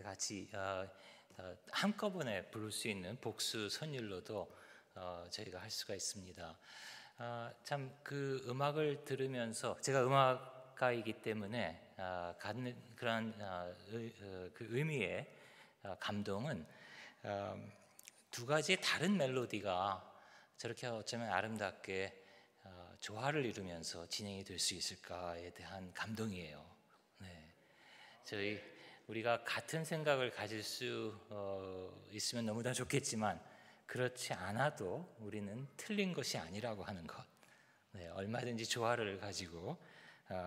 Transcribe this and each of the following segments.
같이 한꺼번에 부를 수 있는 복수 선율로도 저희가 할 수가 있습니다. 참 그 음악을 들으면서 제가 음악가이기 때문에 갖는 그런 그 의미의 감동은 두 가지 다른 멜로디가 저렇게 어쩌면 아름답게 조화를 이루면서 진행이 될 수 있을까에 대한 감동이에요. 네. 우리가 같은 생각을 가질 수 있으면 너무나 좋겠지만 그렇지 않아도 우리는 틀린 것이 아니라고 하는 것, 네, 얼마든지 조화를 가지고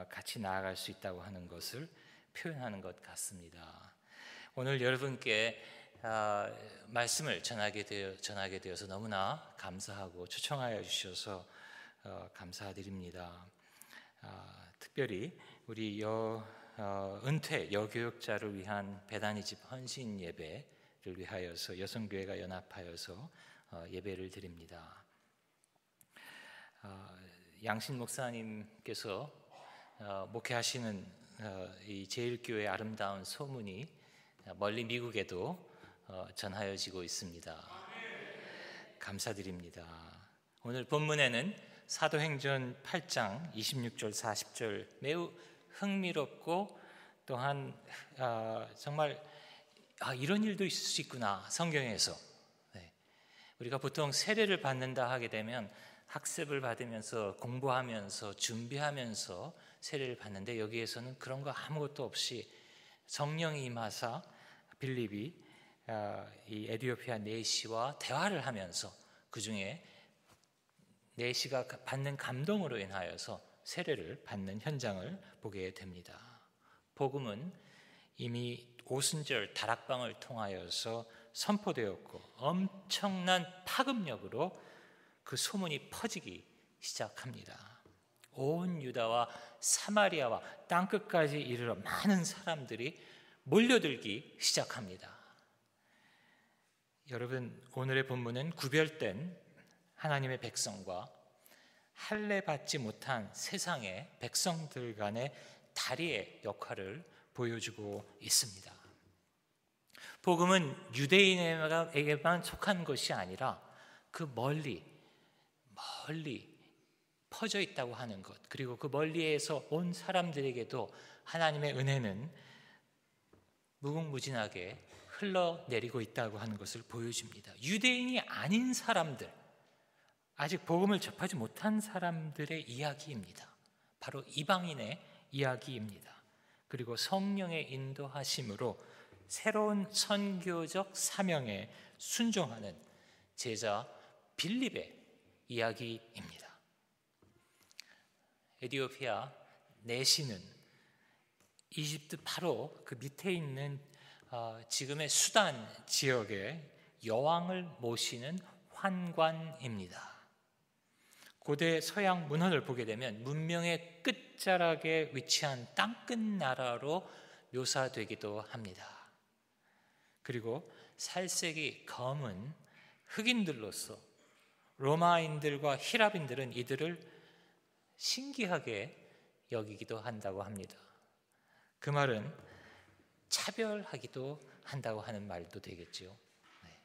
같이 나아갈 수 있다고 하는 것을 표현하는 것 같습니다. 오늘 여러분께 말씀을 전하게 되어서 너무나 감사하고 초청하여 주셔서 감사드립니다. 특별히 우리 은퇴 여교육자를 위한 베다니 집 헌신 예배를 위하여서 여성교회가 연합하여서 예배를 드립니다. 양신 목사님께서 목회하시는 이 제일교회의 아름다운 소문이 멀리 미국에도 전하여지고 있습니다. 감사드립니다. 오늘 본문에는 사도행전 8장 26절 40절 매우 흥미롭고 또한 정말 이런 일도 있을 수 있구나 성경에서. 네. 우리가 보통 세례를 받는다 하게 되면 학습을 받으면서 공부하면서 준비하면서 세례를 받는데 여기에서는 그런 거 아무것도 없이 성령이 임하사 빌립이 이 에티오피아 내시와 대화를 하면서 그 중에 내시가 받는 감동으로 인하여서 세례를 받는 현장을 보게 됩니다. 복음은 이미 오순절 다락방을 통하여서 선포되었고 엄청난 파급력으로 그 소문이 퍼지기 시작합니다. 온 유다와 사마리아와 땅끝까지 이르러 많은 사람들이 몰려들기 시작합니다. 여러분, 오늘의 본문은 구별된 하나님의 백성과 할례 받지 못한 세상의 백성들 간의 다리의 역할을 보여주고 있습니다. 복음은 유대인에게만 속한 것이 아니라 그 멀리 퍼져 있다고 하는 것, 그리고 그 멀리에서 온 사람들에게도 하나님의 은혜는 무궁무진하게 흘러내리고 있다고 하는 것을 보여줍니다. 유대인이 아닌 사람들, 아직 복음을 접하지 못한 사람들의 이야기입니다. 바로 이방인의 이야기입니다. 그리고 성령의 인도하심으로 새로운 선교적 사명에 순종하는 제자 빌립의 이야기입니다. 에티오피아 내시는 이집트 바로 그 밑에 있는 지금의 수단 지역의 여왕을 모시는 환관입니다. 고대 서양 문헌을 보게 되면 문명의 끝자락에 위치한 땅끝 나라로 묘사되기도 합니다. 그리고 살색이 검은 흑인들로서 로마인들과 히랍인들은 이들을 신기하게 여기기도 한다고 합니다. 그 말은 차별하기도 한다고 하는 말도 되겠죠. 네.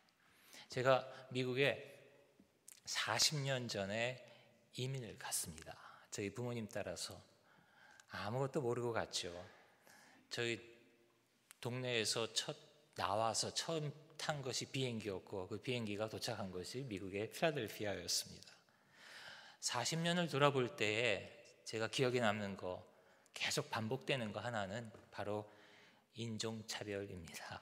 제가 미국에 40년 전에 이민을 갔습니다. 저희 부모님 따라서 아무것도 모르고 갔죠. 저희 동네에서 나와서 처음 탄 것이 비행기였고 그 비행기가 도착한 것이 미국의 필라델피아였습니다. 40년을 돌아볼 때에 제가 기억에 남는 거, 계속 반복되는 거 하나는 바로 인종차별입니다.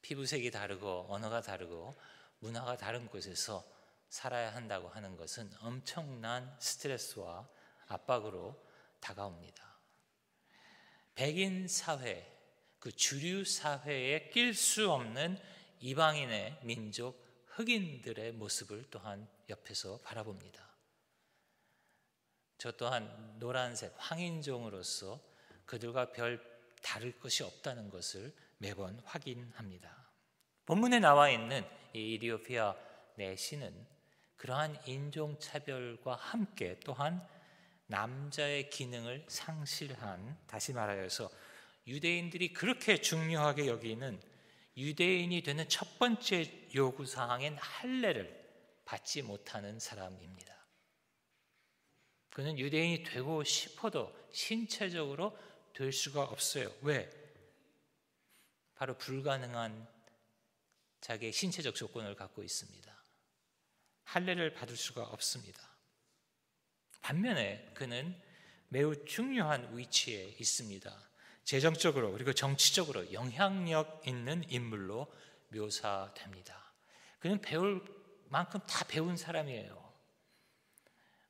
피부색이 다르고 언어가 다르고 문화가 다른 곳에서 살아야 한다고 하는 것은 엄청난 스트레스와 압박으로 다가옵니다. 백인 사회, 그 주류 사회에 낄 수 없는 이방인의 민족 흑인들의 모습을 또한 옆에서 바라봅니다. 저 또한 노란색 황인종으로서 그들과 별 다를 것이 없다는 것을 매번 확인합니다. 본문에 나와 있는 이 에티오피아 내시는 그러한 인종차별과 함께 또한 남자의 기능을 상실한, 다시 말하여서 유대인들이 그렇게 중요하게 여기는 유대인이 되는 첫 번째 요구사항인 할례를 받지 못하는 사람입니다. 그는 유대인이 되고 싶어도 신체적으로 될 수가 없어요. 왜? 바로 불가능한 자기의 신체적 조건을 갖고 있습니다. 할례를 받을 수가 없습니다. 반면에 그는 매우 중요한 위치에 있습니다. 재정적으로 그리고 정치적으로 영향력 있는 인물로 묘사됩니다. 그는 배울 만큼 다 배운 사람이에요.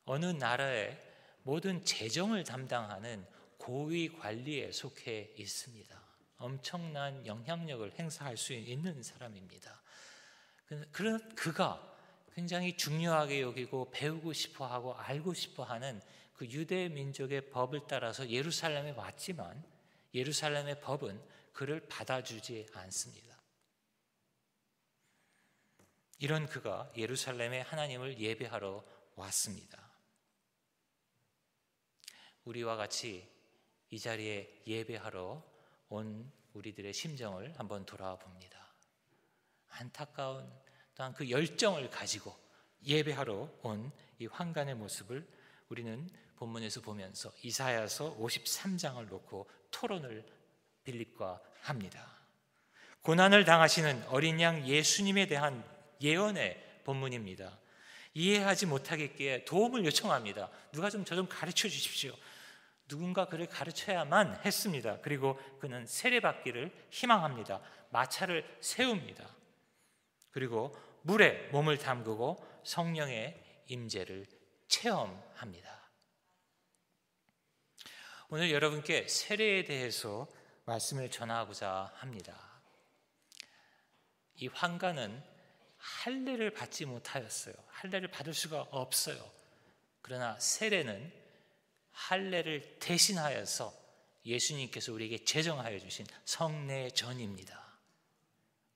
어느 나라의 모든 재정을 담당하는 고위 관리에 속해 있습니다. 엄청난 영향력을 행사할 수 있는 사람입니다. 그런 그가 굉장히 중요하게 여기고 배우고 싶어하고 알고 싶어하는 그 유대 민족의 법을 따라서 예루살렘에 왔지만 예루살렘의 법은 그를 받아주지 않습니다. 이런 그가 예루살렘에 하나님을 예배하러 왔습니다. 우리와 같이 이 자리에 예배하러 온 우리들의 심정을 한번 돌아봅니다. 안타까운 또한 그 열정을 가지고 예배하러 온 이 환관의 모습을 우리는 본문에서 보면서 이사야서 53장을 놓고 토론을 빌립과 합니다. 고난을 당하시는 어린 양 예수님에 대한 예언의 본문입니다. 이해하지 못하겠기에 도움을 요청합니다. 누가 좀 저 좀 가르쳐 주십시오. 누군가 그를 가르쳐야만 했습니다. 그리고 그는 세례받기를 희망합니다. 마차를 세웁니다. 그리고 물에 몸을 담그고 성령의 임재를 체험합니다. 오늘 여러분께 세례에 대해서 말씀을 전하고자 합니다. 이 환관은 할례를 받지 못하였어요. 할례를 받을 수가 없어요. 그러나 세례는 할례를 대신하여서 예수님께서 우리에게 제정하여 주신 성례전입니다.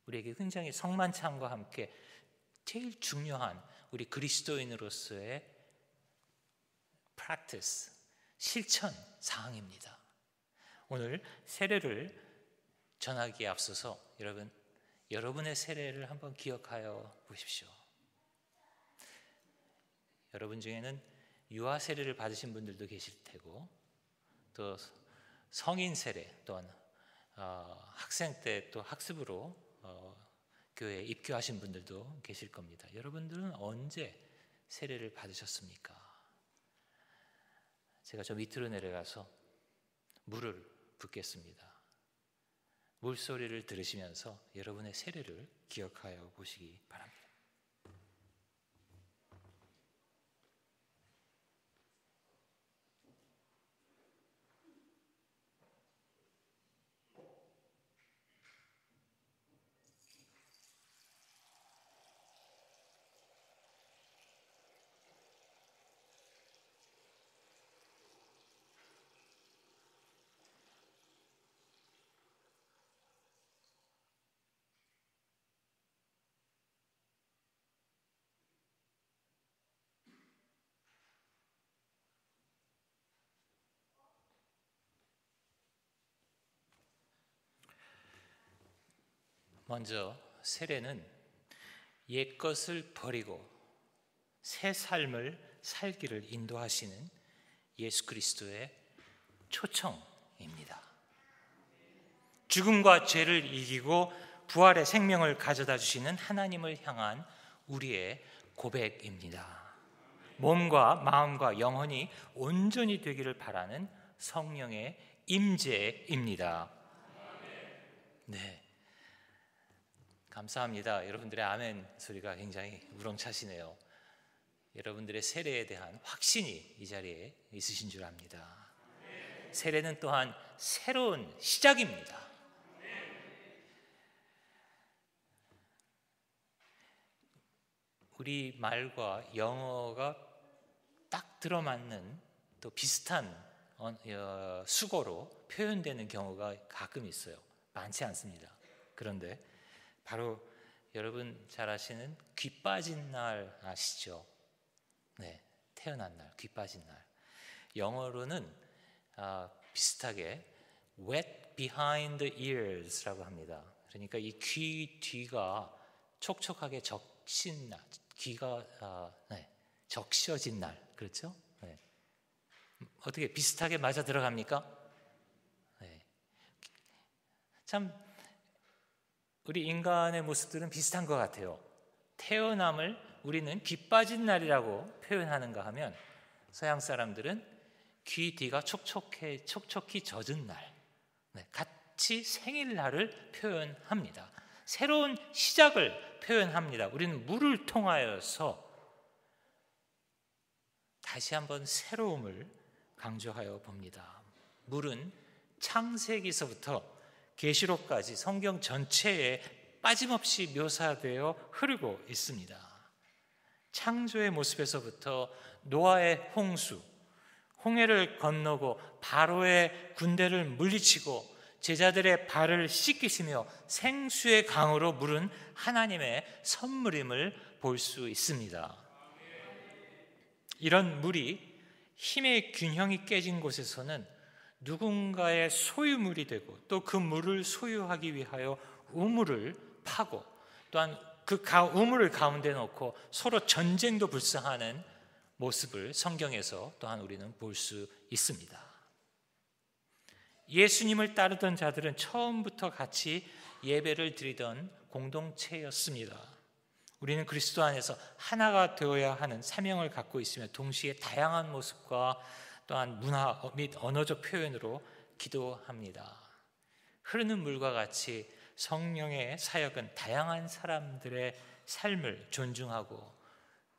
우리에게 굉장히 성만찬과 함께 제일 중요한 우리 그리스도인으로서의 practice, 실천 사항입니다. 오늘 세례를 전하기에 앞서서 여러분의 세례를 한번 기억하여 보십시오. 여러분 중에는 유아 세례를 받으신 분들도 계실 테고 또 성인 세례 또한 학생 때 또 학습으로 교회에 입교하신 분들도 계실 겁니다. 여러분들은 언제 세례를 받으셨습니까? 제가 저 밑으로 내려가서 물을 붓겠습니다. 물소리를 들으시면서 여러분의 세례를 기억하여 보시기 바랍니다. 먼저 세례는 옛것을 버리고 새 삶을 살기를 인도하시는 예수 그리스도의 초청입니다. 죽음과 죄를 이기고 부활의 생명을 가져다 주시는 하나님을 향한 우리의 고백입니다. 몸과 마음과 영혼이 온전히 되기를 바라는 성령의 임재입니다. 네. 감사합니다. 여러분들의 아멘 소리가 굉장히 우렁차시네요. 여러분들의 세례에 대한 확신이 이 자리에 있으신 줄 압니다. 세례는 또한 새로운 시작입니다. 우리 말과 영어가 딱 들어맞는 또 비슷한 수거로 표현되는 경우가 가끔 있어요. 많지 않습니다. 그런데 바로 여러분 잘 아시는 귀 빠진 날 아시죠? 네, 태어난 날, 귀 빠진 날. 영어로는 비슷하게 wet behind the ears라고 합니다. 그러니까 이 귀 뒤가 촉촉하게 적신 날, 귀가 적셔진 날, 그렇죠? 네. 어떻게 비슷하게 맞아 들어갑니까? 네. 참 우리 인간의 모습들은 비슷한 것 같아요. 태어남을 우리는 귀 빠진 날이라고 표현하는가 하면 서양 사람들은 귀 뒤가 촉촉히 젖은 날, 같이 생일날을 표현합니다. 새로운 시작을 표현합니다. 우리는 물을 통하여서 다시 한번 새로움을 강조하여 봅니다. 물은 창세기서부터 계시록까지 성경 전체에 빠짐없이 묘사되어 흐르고 있습니다. 창조의 모습에서부터 노아의 홍수, 홍해를 건너고 바로의 군대를 물리치고 제자들의 발을 씻기시며 생수의 강으로 물은 하나님의 선물임을 볼 수 있습니다. 이런 물이 힘의 균형이 깨진 곳에서는 누군가의 소유물이 되고 또 그 물을 소유하기 위하여 우물을 파고 또한 그 우물을 가운데 놓고 서로 전쟁도 불사하는 모습을 성경에서 또한 우리는 볼 수 있습니다. 예수님을 따르던 자들은 처음부터 같이 예배를 드리던 공동체였습니다. 우리는 그리스도 안에서 하나가 되어야 하는 사명을 갖고 있으며 동시에 다양한 모습과 또한 문화 및 언어적 표현으로 기도합니다. 흐르는 물과 같이 성령의 사역은 다양한 사람들의 삶을 존중하고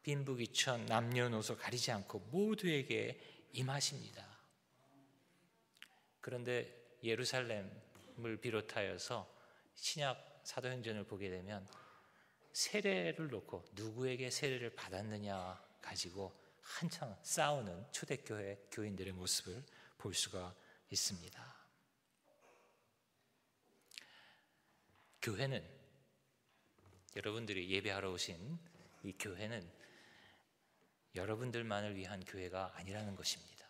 빈부귀천, 남녀노소 가리지 않고 모두에게 임하십니다. 그런데 예루살렘을 비롯하여서 신약 사도행전을 보게 되면 세례를 놓고 누구에게 세례를 받았느냐 가지고 한창 싸우는 초대교회 교인들의 모습을 볼 수가 있습니다. 교회는, 여러분들이 예배하러 오신 이 교회는 여러분들만을 위한 교회가 아니라는 것입니다.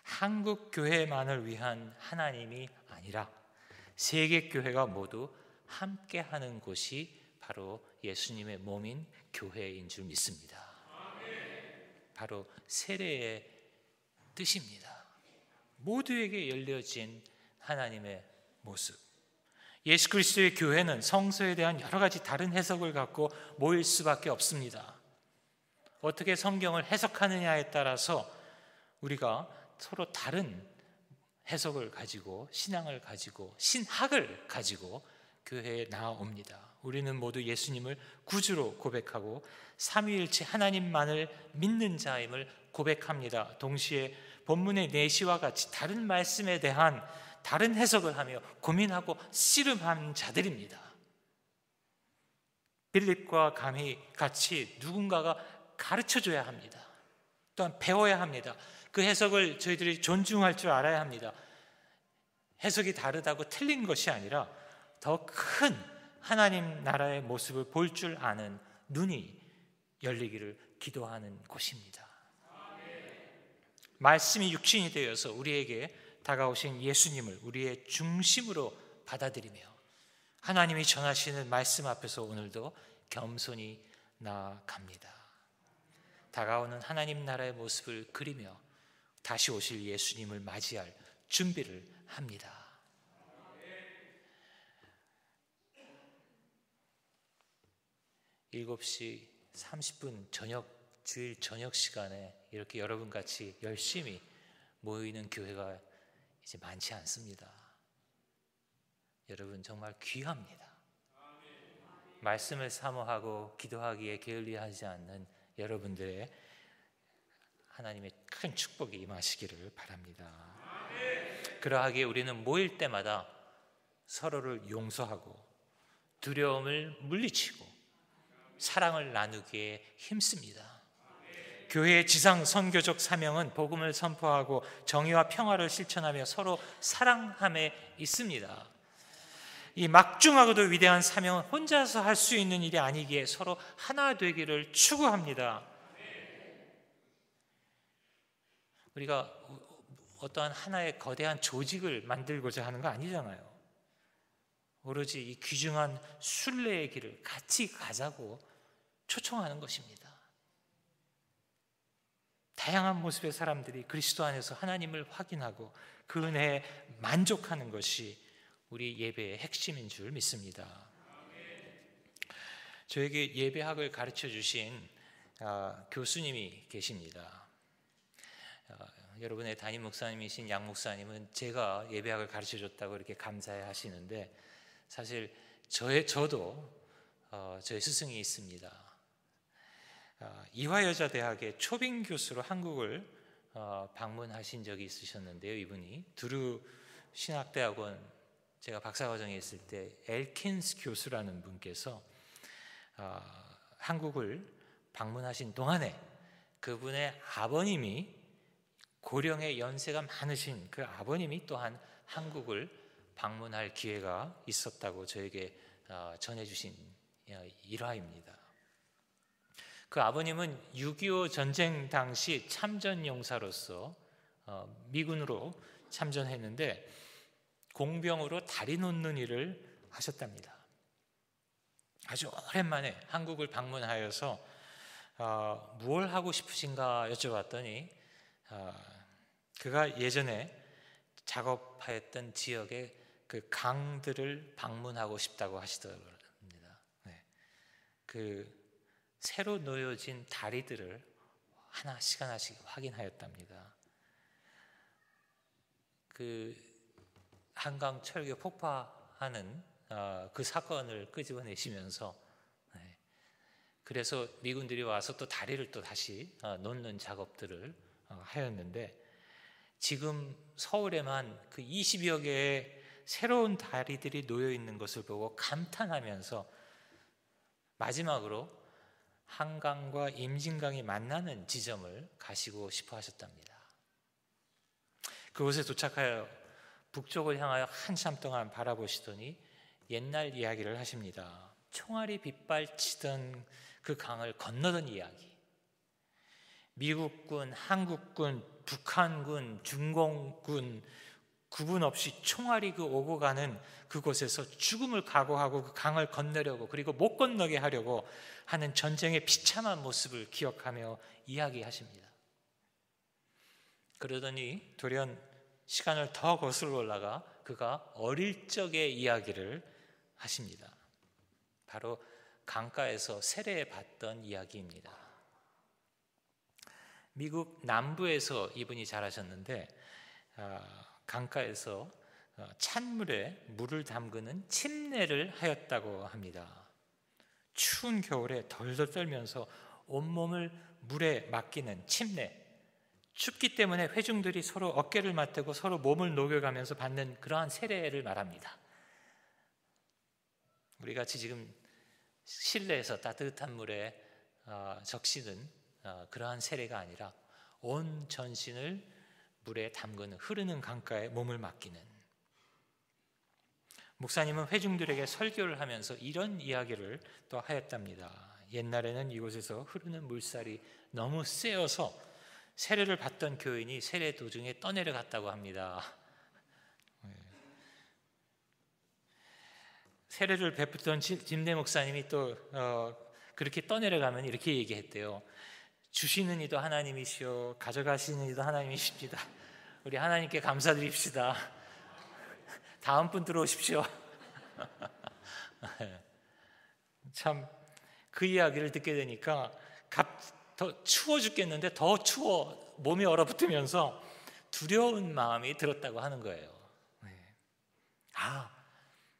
한국 교회만을 위한 하나님이 아니라 세계 교회가 모두 함께하는 곳이 바로 예수님의 몸인 교회인 줄 믿습니다. 바로 세례의 뜻입니다. 모두에게 열려진 하나님의 모습. 예수 그리스도의 교회는 성서에 대한 여러 가지 다른 해석을 갖고 모일 수밖에 없습니다. 어떻게 성경을 해석하느냐에 따라서 우리가 서로 다른 해석을 가지고 신앙을 가지고 신학을 가지고 교회에 나아옵니다. 우리는 모두 예수님을 구주로 고백하고 삼위일체 하나님만을 믿는 자임을 고백합니다. 동시에 본문의 내시와 같이 다른 말씀에 대한 다른 해석을 하며 고민하고 씨름한 자들입니다. 빌립과 감히 같이 누군가가 가르쳐줘야 합니다. 또한 배워야 합니다. 그 해석을 저희들이 존중할 줄 알아야 합니다. 해석이 다르다고 틀린 것이 아니라 더 큰 하나님 나라의 모습을 볼 줄 아는 눈이 열리기를 기도하는 곳입니다. 말씀이 육신이 되어서 우리에게 다가오신 예수님을 우리의 중심으로 받아들이며 하나님이 전하시는 말씀 앞에서 오늘도 겸손히 나아갑니다. 다가오는 하나님 나라의 모습을 그리며 다시 오실 예수님을 맞이할 준비를 합니다. 7시 30분 주일 저녁 시간에 이렇게 여러분 같이 열심히 모이는 교회가 이제 많지 않습니다. 여러분 정말 귀합니다. 말씀을 사모하고 기도하기에 게을리하지 않는 여러분들의 하나님의 큰 축복이 임하시기를 바랍니다. 그러하기에 우리는 모일 때마다 서로를 용서하고 두려움을 물리치고 사랑을 나누기에 힘씁니다. 교회의 지상 선교적 사명은 복음을 선포하고 정의와 평화를 실천하며 서로 사랑함에 있습니다. 이 막중하고도 위대한 사명은 혼자서 할 수 있는 일이 아니기에 서로 하나 되기를 추구합니다. 우리가 어떠한 하나의 거대한 조직을 만들고자 하는 거 아니잖아요. 오로지 이 귀중한 순례의 길을 같이 가자고 초청하는 것입니다. 다양한 모습의 사람들이 그리스도 안에서 하나님을 확인하고 그 은혜에 만족하는 것이 우리 예배의 핵심인 줄 믿습니다. 저에게 예배학을 가르쳐 주신 교수님이 계십니다. 여러분의 담임 목사님이신 양 목사님은 제가 예배학을 가르쳐 줬다고 이렇게 감사해 하시는데, 사실 저도 저의 스승이 있습니다. 이화여자대학의 초빙 교수로 한국을 방문하신 적이 있으셨는데요. 이분이 두루 신학대학원, 제가 박사과정에 있을 때 엘킨스 교수라는 분께서 한국을 방문하신 동안에 그분의 아버님이, 고령의 연세가 많으신 그 아버님이 또한 한국을 방문할 기회가 있었다고 저에게 전해주신 일화입니다. 그 아버님은 6.25 전쟁 당시 참전용사로서 미군으로 참전했는데 공병으로 다리 놓는 일을 하셨답니다. 아주 오랜만에 한국을 방문하여서 무엇을 하고 싶으신가 여쭤봤더니 그가 예전에 작업하였던 지역의 그 강들을 방문하고 싶다고 하시더랍니다. 그 새로 놓여진 다리들을 하나씩 확인하였답니다. 그 한강 철교 폭파하는 그 사건을 끄집어내시면서, 그래서 미군들이 와서 또 다리를 또 다시 놓는 작업들을 하였는데, 지금 서울에만 그 20여 개의 새로운 다리들이 놓여 있는 것을 보고 감탄하면서 마지막으로 한강과 임진강이 만나는 지점을 가시고 싶어 하셨답니다. 그곳에 도착하여 북쪽을 향하여 한참 동안 바라보시더니 옛날 이야기를 하십니다. 총알이 빗발치던 그 강을 건너던 이야기. 미국군, 한국군, 북한군, 중공군 구분 없이 총알이 그 오고 가는 그곳에서 죽음을 각오하고 그 강을 건너려고, 그리고 못 건너게 하려고 하는 전쟁의 비참한 모습을 기억하며 이야기하십니다. 그러더니 돌연 시간을 더 거슬러 올라가 그가 어릴 적의 이야기를 하십니다. 바로 강가에서 세례 받던 이야기입니다. 미국 남부에서 이분이 자라셨는데 강가에서 찬물에 물을 담그는 침례를 하였다고 합니다. 추운 겨울에 덜덜 떨면서 온몸을 물에 맡기는 침례, 춥기 때문에 회중들이 서로 어깨를 맞대고 서로 몸을 녹여가면서 받는 그러한 세례를 말합니다. 우리 같이 지금 실내에서 따뜻한 물에 적시는 그러한 세례가 아니라 온 전신을 물에 담그는, 흐르는 강가에 몸을 맡기는. 목사님은 회중들에게 설교를 하면서 이런 이야기를 또 하였답니다. 옛날에는 이곳에서 흐르는 물살이 너무 세어서 세례를 받던 교인이 세례 도중에 떠내려갔다고 합니다. 세례를 베푸던 짐내 목사님이 또 그렇게 떠내려가면 이렇게 얘기했대요. 주시는 이도 하나님이시오, 가져가시는 이도 하나님이십니다. 우리 하나님께 감사드립시다. 다음 분 들어오십시오. 참 그 이야기를 듣게 되니까 더 추워 죽겠는데 더 추워 몸이 얼어붙으면서 두려운 마음이 들었다고 하는 거예요.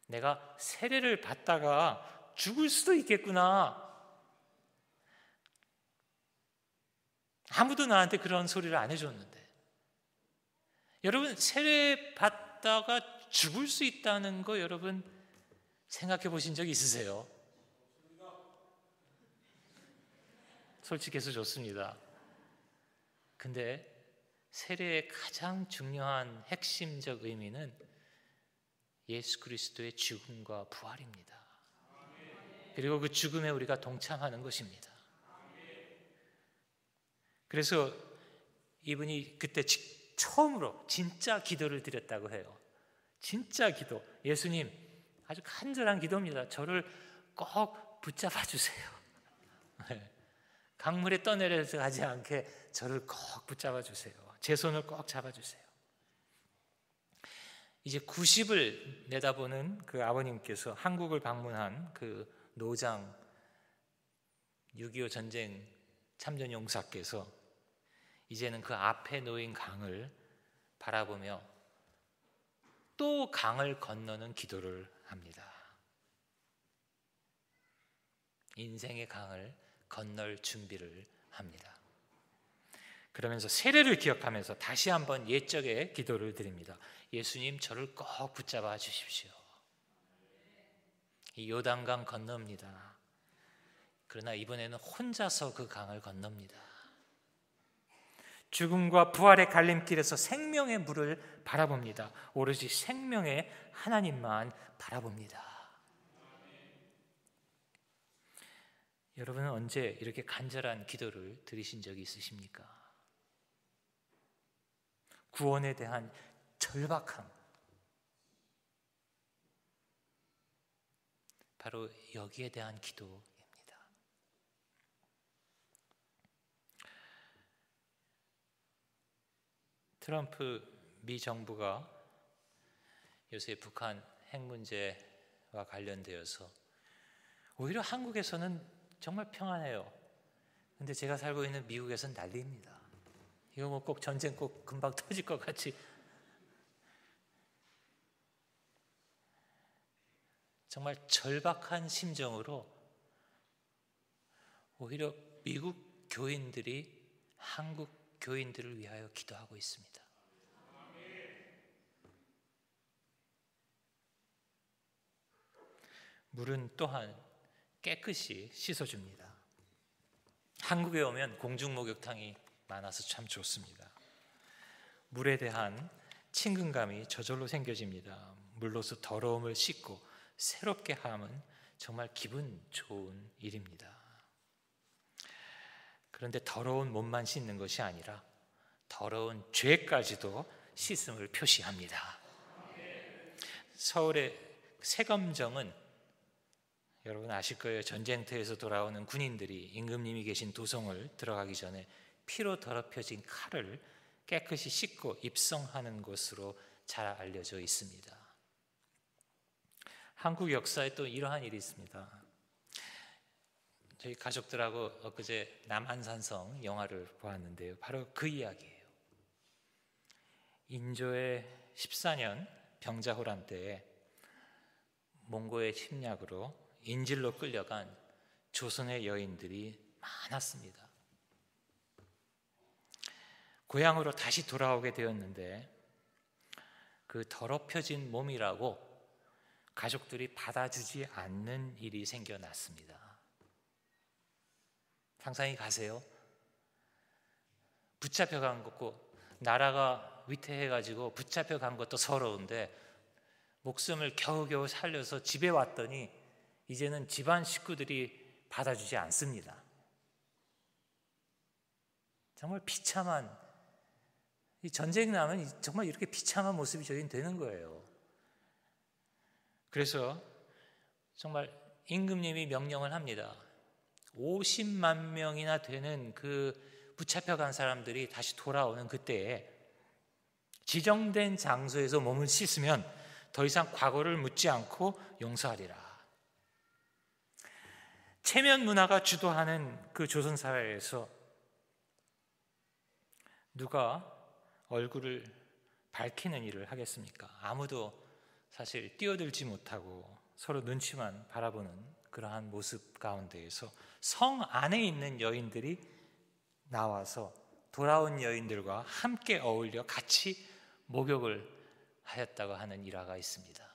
내가 세례를 받다가 죽을 수도 있겠구나. 아무도 나한테 그런 소리를 안 해줬는데. 여러분, 세례 받다가 죽을 수 있다는 거 여러분 생각해 보신 적 있으세요? 솔직해서 좋습니다. 근데 세례의 가장 중요한 핵심적 의미는 예수 그리스도의 죽음과 부활입니다. 그리고 그 죽음에 우리가 동참하는 것입니다. 그래서 이분이 그때 처음으로 진짜 기도를 드렸다고 해요. 진짜 기도. 예수님, 아주 간절한 기도입니다. 저를 꼭 붙잡아 주세요. 강물에 떠내려서 가지 않게 저를 꼭 붙잡아 주세요. 제 손을 꼭 잡아 주세요. 이제 90을 내다보는 그 아버님께서 한국을 방문한 그 노장 6.25 전쟁 참전용사께서 이제는 그 앞에 놓인 강을 바라보며 또 강을 건너는 기도를 합니다. 인생의 강을 건널 준비를 합니다. 그러면서 세례를 기억하면서 다시 한번 옛적의 기도를 드립니다. 예수님, 저를 꼭 붙잡아 주십시오. 이 요단강 건넙니다. 그러나 이번에는 혼자서 그 강을 건넙니다. 죽음과 부활의 갈림길에서 생명의 물을 바라봅니다. 오로지 생명의 하나님만 바라봅니다. 여러분은 언제 이렇게 간절한 기도를 드리신 적이 있으십니까? 구원에 대한 절박함, 바로 여기에 대한 기도입니다. 트럼프 미 정부가 요새 북한 핵 문제와 관련되어서 오히려 한국에서는 정말 평안해요. 근데 제가 살고 있는 미국에서는 난리입니다. 이거 뭐 꼭 전쟁 꼭 금방 터질 것 같이 정말 절박한 심정으로 오히려 미국 교인들이 한국 교인들을 위하여 기도하고 있습니다. 물은 또한 깨끗이 씻어줍니다. 한국에 오면 공중목욕탕이 많아서 참 좋습니다. 물에 대한 친근감이 저절로 생겨집니다. 물로서 더러움을 씻고 새롭게 함은 정말 기분 좋은 일입니다. 그런데 더러운 몸만 씻는 것이 아니라 더러운 죄까지도 씻음을 표시합니다. 서울의 세검정은 여러분 아실 거예요. 전쟁터에서 돌아오는 군인들이 임금님이 계신 도성을 들어가기 전에 피로 더럽혀진 칼을 깨끗이 씻고 입성하는 것으로 잘 알려져 있습니다. 한국 역사에 또 이러한 일이 있습니다. 저희 가족들하고 엊그제 남한산성 영화를 보았는데요. 바로 그 이야기예요. 인조의 14년 병자호란 때에 몽고의 침략으로 인질로 끌려간 조선의 여인들이 많았습니다. 고향으로 다시 돌아오게 되었는데 그 더럽혀진 몸이라고 가족들이 받아주지 않는 일이 생겨났습니다. 상상이 가세요? 붙잡혀간 것고 나라가 위태해가지고 붙잡혀간 것도 서러운데 목숨을 겨우겨우 살려서 집에 왔더니 이제는 집안 식구들이 받아주지 않습니다. 정말 비참한, 이 전쟁 나면 정말 이렇게 비참한 모습이 저희는 되는 거예요. 그래서 정말 임금님이 명령을 합니다. 50만 명이나 되는 그 붙잡혀간 사람들이 다시 돌아오는 그때에 지정된 장소에서 몸을 씻으면 더 이상 과거를 묻지 않고 용서하리라. 체면 문화가 주도하는 그 조선 사회에서 누가 얼굴을 밝히는 일을 하겠습니까? 아무도 사실 뛰어들지 못하고 서로 눈치만 바라보는 그러한 모습 가운데에서 성 안에 있는 여인들이 나와서 돌아온 여인들과 함께 어울려 같이 목욕을 하였다고 하는 일화가 있습니다.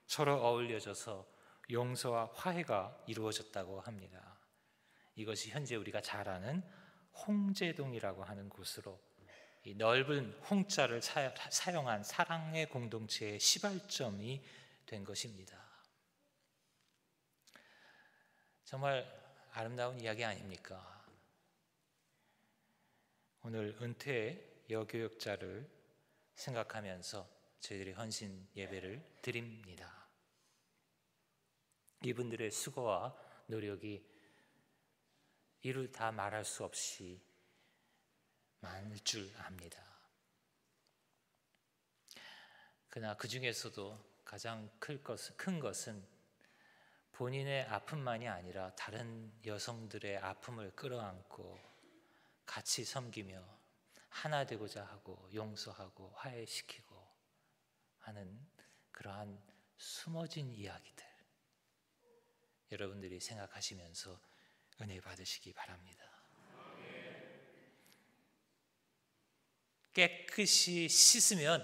서로 어울려져서 용서와 화해가 이루어졌다고 합니다. 이것이 현재 우리가 잘 아는 홍제동이라고 하는 곳으로 이 넓은 홍자를 사용한 사랑의 공동체의 시발점이 된 것입니다. 정말 아름다운 이야기 아닙니까? 오늘 은퇴 여교육자를 생각하면서 저희들이 헌신 예배를 드립니다. 이분들의 수고와 노력이 이루 다 말할 수 없이 많을 줄 압니다. 그러나 그 중에서도 가장 큰 것은 본인의 아픔만이 아니라 다른 여성들의 아픔을 끌어안고 같이 섬기며 하나 되고자 하고 용서하고 화해시키고 하는 그러한 숨어진 이야기들, 여러분들이 생각하시면서 은혜 받으시기 바랍니다. 깨끗이 씻으면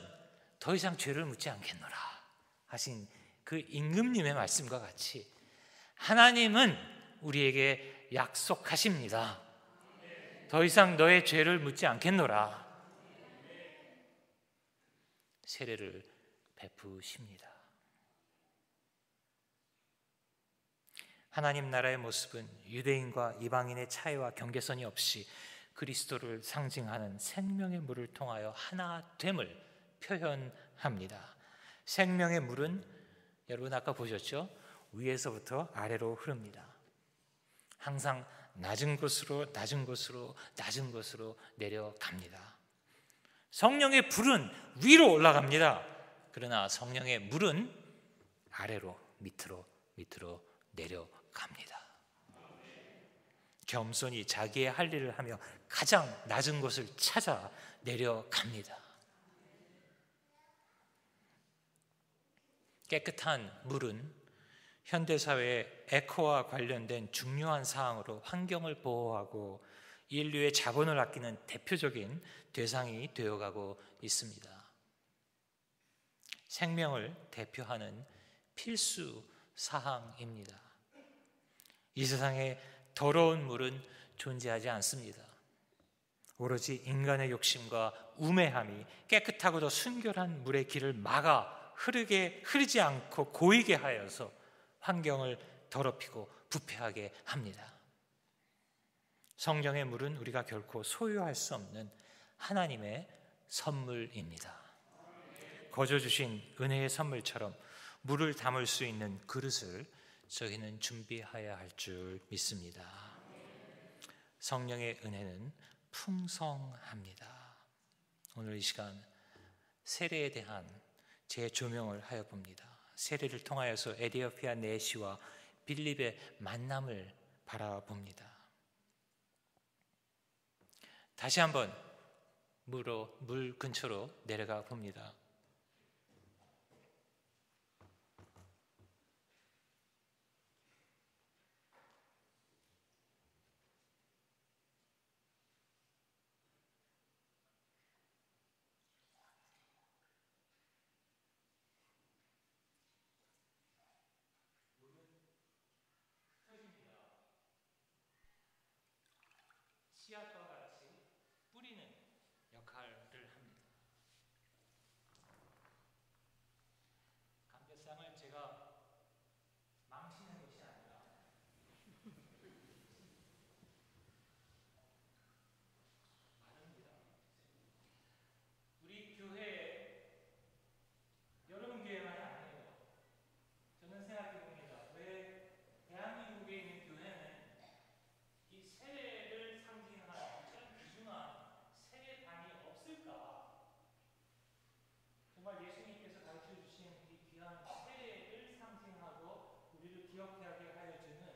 더 이상 죄를 묻지 않겠노라 하신 그 임금님의 말씀과 같이 하나님은 우리에게 약속하십니다. 더 이상 너의 죄를 묻지 않겠노라. 세례를 베푸십니다. 하나님 나라의 모습은 유대인과 이방인의 차이와 경계선이 없이 그리스도를 상징하는 생명의 물을 통하여 하나됨을 표현합니다. 생명의 물은 여러분 아까 보셨죠? 위에서부터 아래로 흐릅니다. 항상 낮은 곳으로 낮은 곳으로 낮은 곳으로 내려갑니다. 성령의 불은 위로 올라갑니다. 그러나 성령의 물은 아래로 밑으로 내려갑니다. 겸손히 자기의 할 일을 하며 가장 낮은 곳을 찾아 내려갑니다. 깨끗한 물은 현대사회의 에코와 관련된 중요한 사항으로 환경을 보호하고 인류의 자본을 아끼는 대표적인 대상이 되어가고 있습니다. 생명을 대표하는 필수 사항입니다. 이 세상에 더러운 물은 존재하지 않습니다. 오로지 인간의 욕심과 우매함이 깨끗하고도 순결한 물의 길을 막아 흐르지 않고 고이게 하여서 환경을 더럽히고 부패하게 합니다. 성령의 물은 우리가 결코 소유할 수 없는 하나님의 선물입니다. 거저 주신 은혜의 선물처럼 물을 담을 수 있는 그릇을 저희는 준비해야 할 줄 믿습니다. 성령의 은혜는 풍성합니다. 오늘 이 시간 세례에 대한 재조명을 하여 봅니다. 세례를 통하여서 에디오피아 내시와 빌립의 만남을 바라봅니다. 다시 한번 물 근처로 내려가 봅니다. 씨앗과 같이 뿌리는 역할을 합니다. 감자상을 제가 망치는 것이 아니라 마릅니다. 우리 교회, 여러분 교회만이 아니에요. 저는 생각해 봅니다. 왜 대한민국에 있는 교회는 이 세례를 상징하는 그런 귀중한 세례반이 없을까? 정말 예수님께서 가르쳐 주신 이 귀한 세례를 상징하고 우리를 기억하게 하여 주는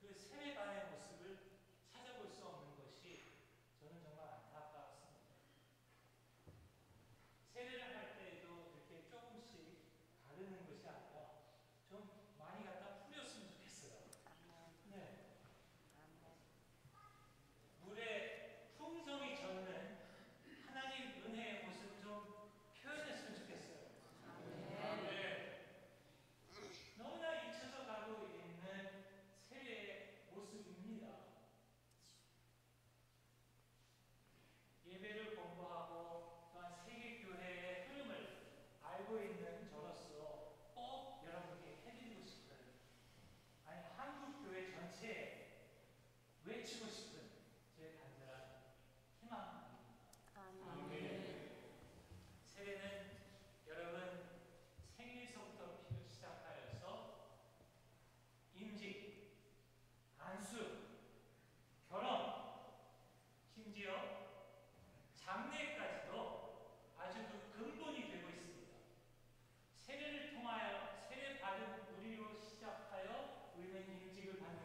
그 세례반의 모습을 찾아볼 수 없는 것이 저는 정말 안타깝습니다. 세례를 할 때에도 이렇게 조금씩 가르는 것이 아니라 좀 많이 갖다 뿌렸으면 좋겠어요. 네. 물에 풍성이 젖는 하나님 은혜의 모습 좀 표현했으면 좋겠어요. 네. 너무나 잊혀져 가고 있는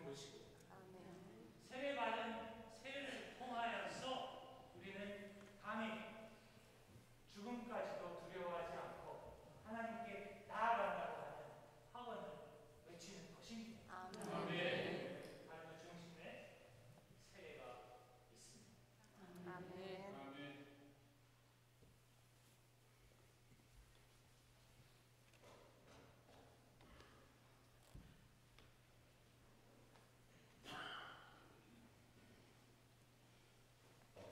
받는 것이고 세례받은 세례를 통하여서 우리는 감히 죽음까지도 두려워하지 않고 하나님께 나아간다고 하는 확언을 외치는 것입니다. 아멘. 삶의 중심에 세례가 있습니다. 아멘. 아멘.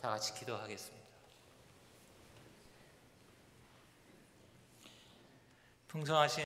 다 같이 기도하겠습니다. 풍성하신